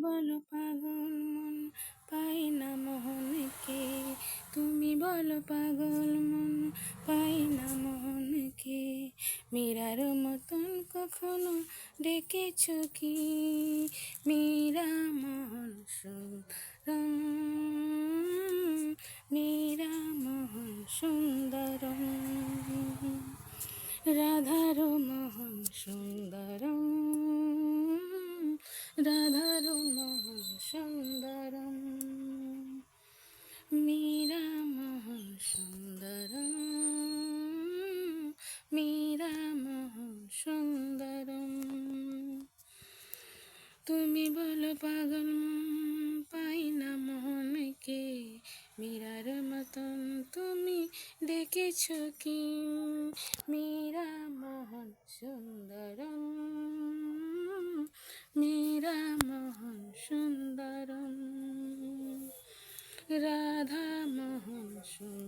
বলো পাগল মন পাই না মোহনকে, তুমি বলো পাগল মন পাই না মোহনকে। মীরার মতন কখনো ডেকেছ কি? মীরা মোহন সুন্দরম, মীরা মোহন সুন্দরম, রাধার মোহন সুন্দরম, রাধার মোহন সুন্দরম, মীরা মোহন সুন্দরম, মীরা মোহন সুন্দরম। তুমি বলো পাগল মন পাই না মোহনকে, মীরার মতন তুমি ডেকেছ কি? মীরা মোহন সুন্দরম, মীরা মোহন সুন্দরম, রাধা মোহন সুন্দরম।